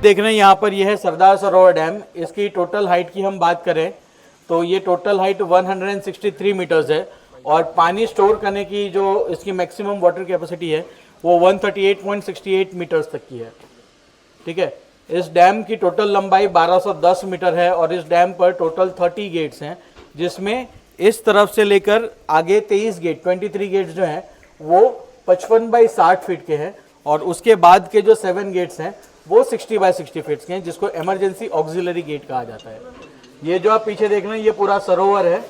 देख रहे हैं यहाँ पर यह है सरदार सरोवर डैम। इसकी टोटल हाइट की हम बात करें तो ये टोटल हाइट 163 मीटर्स है और पानी स्टोर करने की जो इसकी मैक्सिमम वाटर कैपेसिटी है वो 138.68 मीटर्स तक की है। ठीक है, इस डैम की टोटल लंबाई 1210 मीटर है और इस डैम पर टोटल 30 गेट्स हैं, जिसमें इस तरफ से लेकर आगे 23 गेट्स जो हैं वो 55/60 फीट के हैं और उसके बाद के जो 7 गेट्स हैं वो 60/60 फीट के हैं, जिसको इमरजेंसी ऑक्सिलरी गेट कहा जाता है। ये जो आप पीछे देख रहे हैं ये पूरा सरोवर है।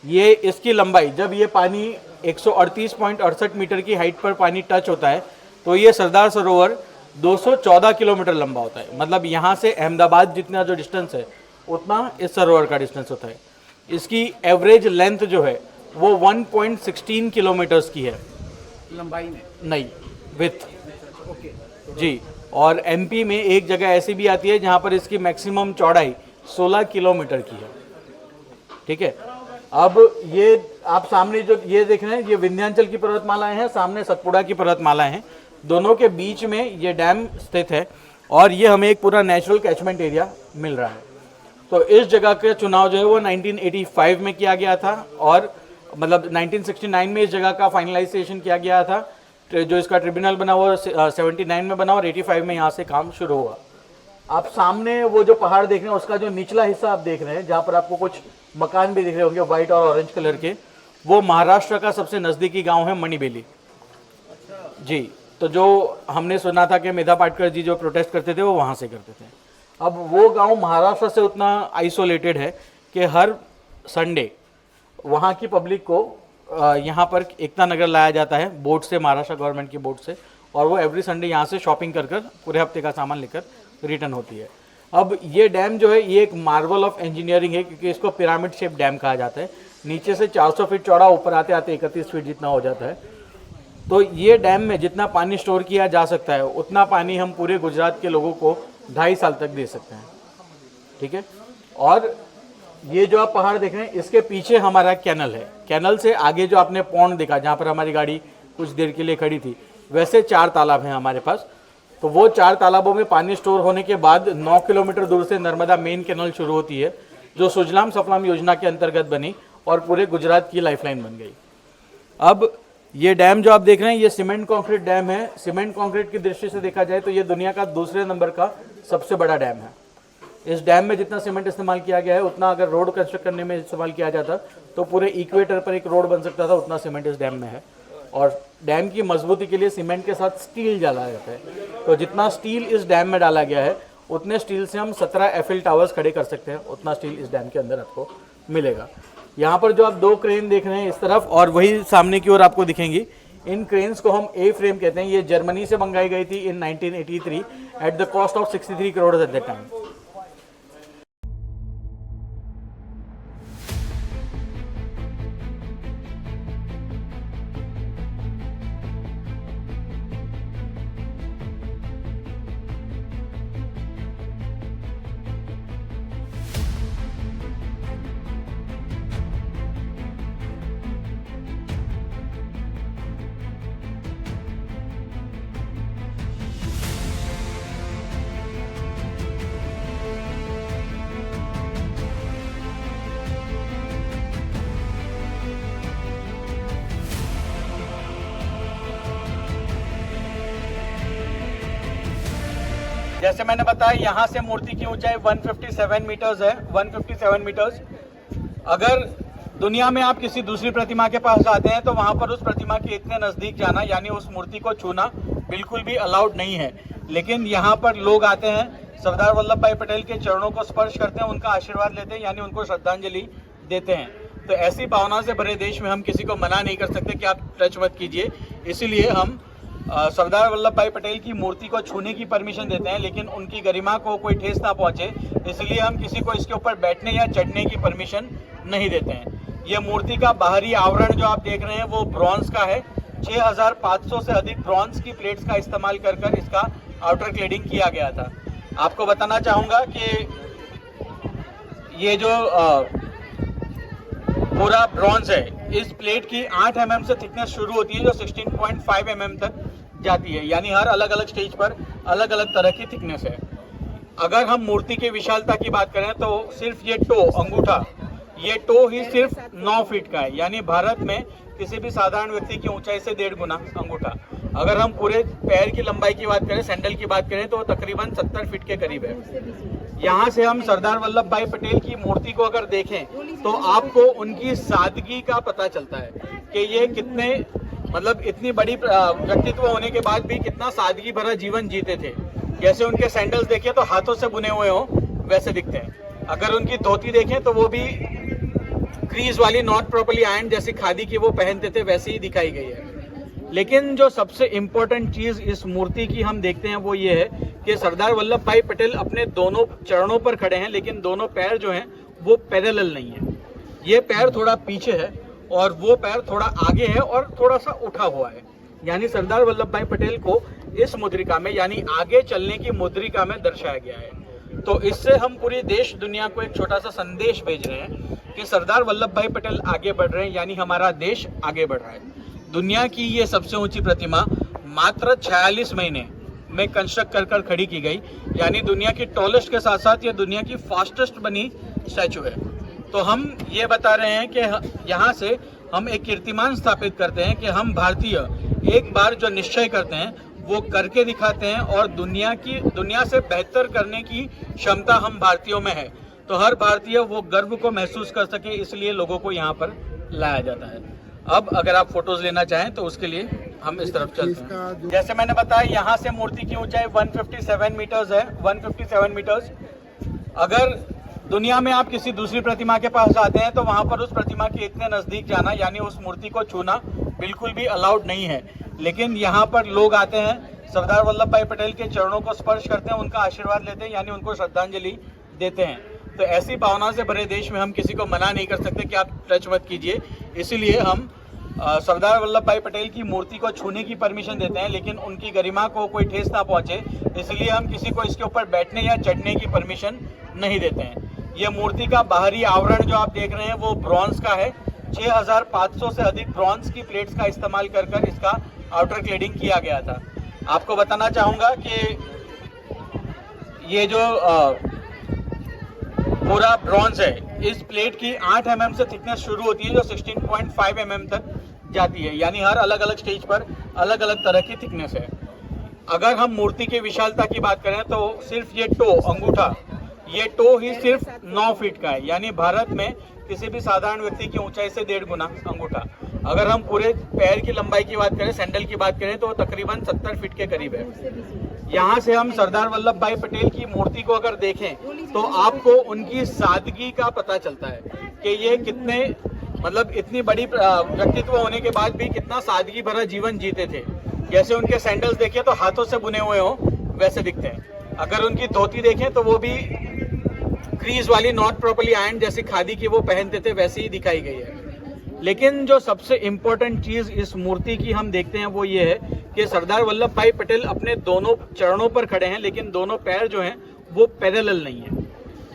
ये इसकी लंबाई, जब ये पानी 138.68 मीटर की हाइट पर पानी टच होता है तो ये सरदार सरोवर 214 किलोमीटर लंबा होता है। मतलब यहाँ से अहमदाबाद जितना जो डिस्टेंस है उतना इस सरोवर का डिस्टेंस होता है। इसकी एवरेज लेंथ जो है वो 1.16 किलोमीटर्स की है लंबाई में, नहीं विथ। ओके जी, और एमपी में एक जगह ऐसी भी आती है जहाँ पर इसकी मैक्सिमम चौड़ाई 16 किलोमीटर की है। ठीक है, अब ये आप सामने जो ये देख रहे हैं ये विंध्याचल की पर्वतमालाएं हैं, सामने सतपुड़ा की पर्वतमालाएं हैं, दोनों के बीच में ये डैम स्थित है और ये हमें एक पूरा नेचुरल कैचमेंट एरिया मिल रहा है। तो इस जगह का चुनाव जो है वो 1985 में किया गया था और मतलब 1969 में इस जगह का फाइनलाइजेशन किया गया था। जो इसका ट्रिब्यूनल बना हुआ 79 में बना और 85 में यहाँ से काम शुरू हुआ। आप सामने वो जो पहाड़ देख रहे हैं उसका जो निचला हिस्सा आप देख रहे हैं जहाँ पर आपको कुछ मकान भी दिख रहे होंगे वाइट और ऑरेंज कलर के, वो महाराष्ट्र का सबसे नज़दीकी गांव है मणिबेली। जी, तो जो हमने सुना था कि मेधा पाटकर जी जो प्रोटेस्ट करते थे वो वहाँ से करते थे। अब वो गांव महाराष्ट्र से उतना आइसोलेटेड है कि हर संडे वहाँ की पब्लिक को यहाँ पर एकता नगर लाया जाता है बोट से, महाराष्ट्र गवर्नमेंट की बोट से, और वो एवरी संडे यहाँ से शॉपिंग कर कर पूरे हफ्ते का सामान लेकर रिटर्न होती है। अब ये डैम जो है ये एक मार्वल ऑफ इंजीनियरिंग है क्योंकि इसको पिरामिड शेप डैम कहा जाता है। नीचे से 400 फीट चौड़ा, ऊपर आते आते 31 फीट जितना हो जाता है। तो ये डैम में जितना पानी स्टोर किया जा सकता है उतना पानी हम पूरे गुजरात के लोगों को 2.5 साल तक दे सकते हैं। ठीक है, और ये जो आप पहाड़ देख रहे हैं इसके पीछे हमारा कैनल है। कैनल से आगे जो आपने पौंड देखा जहाँ पर हमारी गाड़ी कुछ देर के लिए खड़ी थी, वैसे 4 तालाब हैं हमारे पास। तो वो 4 तालाबों में पानी स्टोर होने के बाद 9 किलोमीटर दूर से नर्मदा मेन कैनल शुरू होती है जो सुजलाम सफलाम योजना के अंतर्गत बनी और पूरे गुजरात की लाइफलाइन बन गई। अब ये डैम जो आप देख रहे हैं ये सीमेंट कंक्रीट डैम है। सीमेंट कंक्रीट की दृष्टि से देखा जाए तो ये दुनिया का दूसरे नंबर का सबसे बड़ा डैम है। इस डैम में जितना सीमेंट इस्तेमाल किया गया है उतना अगर रोड कंस्ट्रक्ट करने में इस्तेमाल किया जाता तो पूरे इक्वेटर पर एक रोड बन सकता था, उतना सीमेंट इस डैम में है। और डैम की मजबूती के लिए सीमेंट के साथ स्टील डाला जाता है। तो जितना स्टील इस डैम में डाला गया है उतने स्टील से हम 17 एफिल टावर्स खड़े कर सकते हैं, उतना स्टील इस डैम के अंदर आपको मिलेगा। यहाँ पर जो आप 2 क्रेन देख रहे हैं इस तरफ और वही सामने की ओर आपको दिखेंगी, इन क्रेन्स को हम ए फ्रेम कहते हैं। ये जर्मनी से मंगाई गई थी इन 1983 at the cost of 63 crore at that time. जैसे मैंने बताया यहाँ से मूर्ति की ऊंचाई 157 मीटर्स है, 157 मीटर्स। अगर दुनिया में आप किसी दूसरी प्रतिमा के पास जाते हैं तो वहाँ पर उस प्रतिमा के इतने नज़दीक जाना यानी उस मूर्ति को छूना बिल्कुल भी अलाउड नहीं है। लेकिन यहाँ पर लोग आते हैं, सरदार वल्लभ भाई पटेल के चरणों को स्पर्श करते हैं, उनका आशीर्वाद लेते हैं यानी उनको श्रद्धांजलि देते हैं। तो ऐसी भावना से भरे देश में हम किसी को मना नहीं कर सकते कि आप टच मत कीजिए। इसीलिए हम सरदार वल्लभ भाई पटेल की मूर्ति को छूने की परमिशन देते हैं, लेकिन उनकी गरिमा को कोई ठेस ना पहुंचे इसलिए हम किसी को इसके ऊपर बैठने या चढ़ने की परमिशन नहीं देते हैं। ये मूर्ति का बाहरी आवरण जो आप देख रहे हैं वो ब्रॉन्ज का है। 6500 से अधिक ब्रॉन्ज की प्लेट्स का इस्तेमाल कर इसका आउटर क्लेडिंग किया गया था। आपको बताना चाहूँगा कि ये जो पूरा ब्रॉन्ज है, इस प्लेट की 8 mm से थिकनेस शुरू होती है जो 16.5 mm तक जाती है, यानी हर अलग अलग स्टेज पर अलग अलग तरह की थिकनेस है। अगर हम मूर्ति की विशालता की बात करें तो सिर्फ ये टो अंगूठा, ये टो ही सिर्फ 9 फीट का है, यानी भारत में किसी भी साधारण व्यक्ति की ऊंचाई से 1.5 गुना अंगूठा। अगर हम पूरे पैर की लंबाई की बात करें, सैंडल की बात करें, तो तकरीबन 70 फीट के करीब है। यहाँ से हम सरदार वल्लभ भाई पटेल की मूर्ति को अगर देखें तो आपको उनकी सादगी का पता चलता है कि ये कितने मतलब इतनी बड़ी व्यक्तित्व होने के बाद भी कितना सादगी भरा जीवन जीते थे। जैसे उनके सैंडल्स देखें तो हाथों से बुने हुए हो वैसे दिखते हैं। अगर उनकी धोती देखें तो वो भी क्रीज वाली, नॉट प्रॉपर्ली आयरन जैसी खादी की वो पहनते थे, वैसे ही दिखाई गई है। लेकिन जो सबसे इम्पोर्टेंट चीज इस मूर्ति की हम देखते हैं वो ये है कि सरदार वल्लभ भाई पटेल अपने दोनों चरणों पर खड़े हैं, लेकिन दोनों पैर जो हैं वो पैरेलल नहीं है। ये पैर थोड़ा पीछे है और वो पैर थोड़ा आगे है और थोड़ा सा उठा हुआ है। यानी सरदार वल्लभ भाई पटेल को इस मुद्रिका में, यानी आगे चलने की मुद्रिका में दर्शाया गया है। तो इससे हम पूरी देश दुनिया को एक छोटा सा संदेश भेज रहे हैं कि सरदार वल्लभ भाई पटेल आगे बढ़ रहे हैं, यानी हमारा देश आगे बढ़ रहा है। दुनिया की ये सबसे ऊंची प्रतिमा मात्र 46 महीने में कंस्ट्रक्ट कर खड़ी की गई, यानी दुनिया की टॉलेस्ट के साथ साथ ये दुनिया की फास्टेस्ट बनी स्टैचू है। तो हम ये बता रहे हैं कि यहाँ से हम एक कीर्तिमान स्थापित करते हैं कि हम भारतीय एक बार जो निश्चय करते हैं वो करके दिखाते हैं और दुनिया से बेहतर करने की क्षमता हम भारतीयों में है। तो हर भारतीय वो गर्व को महसूस कर सके, इसलिए लोगों को यहाँ पर लाया जाता है। अब अगर आप फोटोज लेना चाहें तो उसके लिए हम इस तरफ चलते हैं। जैसे मैंने बताया, यहाँ से मूर्ति की ऊंचाई 157 मीटर्स है, 157 मीटर्स। अगर दुनिया में आप किसी दूसरी प्रतिमा के पास जाते हैं तो वहां पर उस प्रतिमा के इतने नजदीक जाना, यानी उस मूर्ति को छूना बिल्कुल भी अलाउड नहीं है। लेकिन यहाँ पर लोग आते हैं, सरदार वल्लभ भाई पटेल के चरणों को स्पर्श करते हैं, उनका आशीर्वाद लेते हैं, यानी उनको श्रद्धांजलि देते हैं। तो ऐसी भावना से भरे देश में हम किसी को मना नहीं कर सकते कि आप टच मत कीजिए। इसीलिए हम सरदार वल्लभ भाई पटेल की मूर्ति को छूने की परमिशन देते हैं, लेकिन उनकी गरिमा को कोई ठेस ना पहुंचे, इसलिए हम किसी को इसके ऊपर बैठने या चढ़ने की परमिशन नहीं देते हैं। ये मूर्ति का बाहरी आवरण जो आप देख रहे हैं वो ब्रॉन्ज का है। 6500 से अधिक ब्रॉन्ज की प्लेट्स का इस्तेमाल कर इसका आउटर क्लेडिंग किया गया था। आपको बताना चाहूँगा कि ये जो पूरा ब्रॉन्ज है, इस प्लेट की 8 mm से थिकनेस शुरू होती है जो 16.5 mm तक जाती है, यानी हर अलग अलग स्टेज पर अलग अलग तरह की थिकनेस है। अगर हम मूर्ति की विशालता की बात करें तो सिर्फ ये टो अंगूठा, ये टो ही सिर्फ 9 फीट का है, यानी भारत में किसी भी साधारण व्यक्ति की ऊंचाई से 1.5 गुना अंगूठा। अगर हम पूरे पैर की लंबाई की बात करें, सैंडल की बात करें, तो तकरीबन 70 फीट के करीब है। यहाँ से हम सरदार वल्लभ भाई पटेल की मूर्ति को अगर देखें तो आपको उनकी सादगी का पता चलता है कि ये कितने मतलब इतनी बड़ी व्यक्तित्व होने के बाद भी कितना सादगी भरा जीवन जीते थे। जैसे उनके सैंडल्स देखें तो हाथों से बुने हुए हो वैसे दिखते हैं। अगर उनकी धोती देखें तो वो भी क्रीज वाली, नॉट प्रॉपर्ली आयरन जैसी खादी की वो पहनते थे, वैसे ही दिखाई गई है। लेकिन जो सबसे इम्पोर्टेंट चीज इस मूर्ति की हम देखते हैं वो ये है कि सरदार वल्लभ भाई पटेल अपने दोनों चरणों पर खड़े हैं, लेकिन दोनों पैर जो हैं वो पैरेलल नहीं है।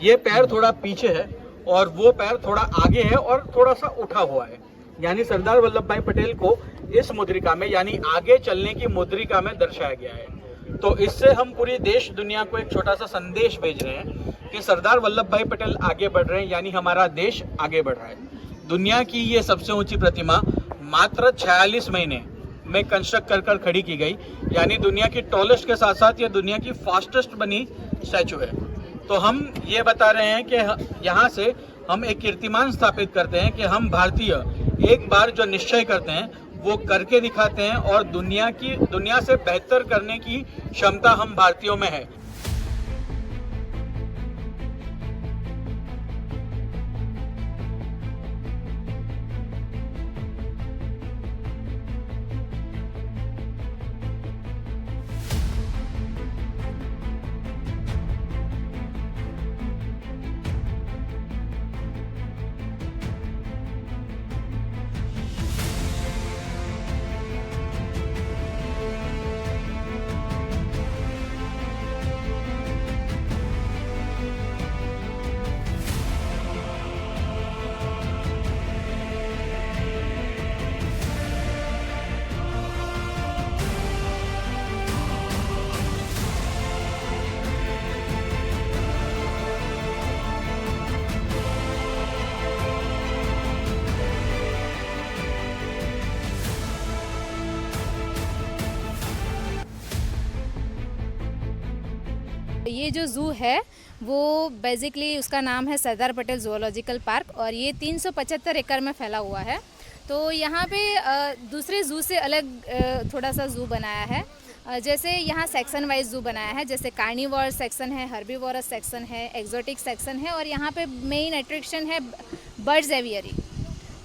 ये पैर थोड़ा पीछे है और वो पैर थोड़ा आगे है और थोड़ा सा उठा हुआ है। यानी सरदार वल्लभ भाई पटेल को इस मुद्रिका में, यानी आगे चलने की मुद्रिका में दर्शाया गया है। तो इससे हम पूरी देश दुनिया को एक छोटा सा संदेश भेज रहे हैं कि सरदार वल्लभ भाई पटेल आगे बढ़ रहे हैं, यानी हमारा देश आगे बढ़ रहा है। दुनिया की ये सबसे ऊंची प्रतिमा मात्र 46 महीने में कंस्ट्रक्ट कर खड़ी की गई, यानी दुनिया की टॉलेस्ट के साथ साथ ये दुनिया की फास्टेस्ट बनी स्टैचू है। तो हम ये बता रहे हैं कि यहाँ से हम एक कीर्तिमान स्थापित करते हैं कि हम भारतीय एक बार जो निश्चय करते हैं वो करके दिखाते हैं और दुनिया से बेहतर करने की क्षमता हम भारतीयों में है। ये जो ज़ू है वो बेसिकली उसका नाम है सरदार पटेल ज़ूलॉजिकल पार्क और ये 375 एकड़ में फैला हुआ है। तो यहाँ पे दूसरे ज़ू से अलग थोड़ा सा ज़ू बनाया है। जैसे यहाँ सेक्शन वाइज ज़ू बनाया है, जैसे कार्निवोर सेक्शन है, हर्बीवोरस सेक्शन है, एक्जोटिक सेक्शन है और यहाँ पे मेन अट्रैक्शन है बर्ड्स एवियरी।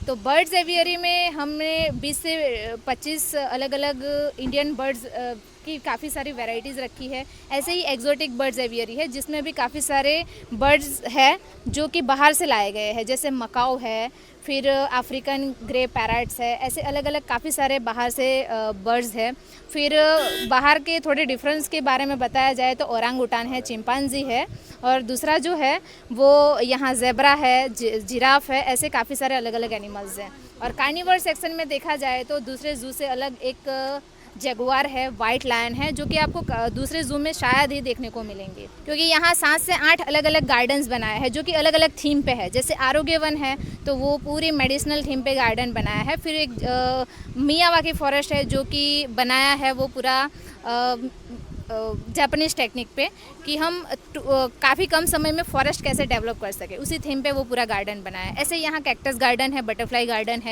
तो बर्ड्स एवियरी में हमने 20 से 25 अलग अलग इंडियन बर्ड्स की काफ़ी सारी वैरायटीज़ रखी है। ऐसे ही एक्जोटिक बर्ड्स एवियरी है जिसमें भी काफ़ी सारे बर्ड्स है जो कि बाहर से लाए गए हैं, जैसे मकाऊ है, फिर अफ्रीकन ग्रे पैरट्स है, ऐसे अलग अलग काफ़ी सारे बाहर से बर्ड्स है। फिर बाहर के थोड़े डिफरेंस के बारे में बताया जाए तो ओरांग उटान है, चिंपांजी है और दूसरा जो है वो यहाँ ज़ेब्रा है, जिराफ है, ऐसे काफ़ी सारे अलग अलग एनिमल्स हैं। और कार्निवोर सेक्शन में देखा जाए तो दूसरे ज़ू से अलग एक जगुआर है, वाइट लायन है, जो कि आपको दूसरे ज़ू में शायद ही देखने को मिलेंगे, क्योंकि यहाँ 7 से 8 अलग अलग गार्डन्स बनाए हैं जो कि अलग अलग थीम पे है। जैसे आरोग्य वन है तो वो पूरी मेडिसिनल थीम पे गार्डन बनाया है। फिर एक मियावाकी फॉरेस्ट है जो कि बनाया है वो पूरा जापानीज टेक्निक पे कि हम काफ़ी कम समय में फॉरेस्ट कैसे डेवलप कर सके, उसी थीम पे वो पूरा गार्डन बनाया है। ऐसे यहाँ कैक्टस गार्डन है, बटरफ्लाई गार्डन है,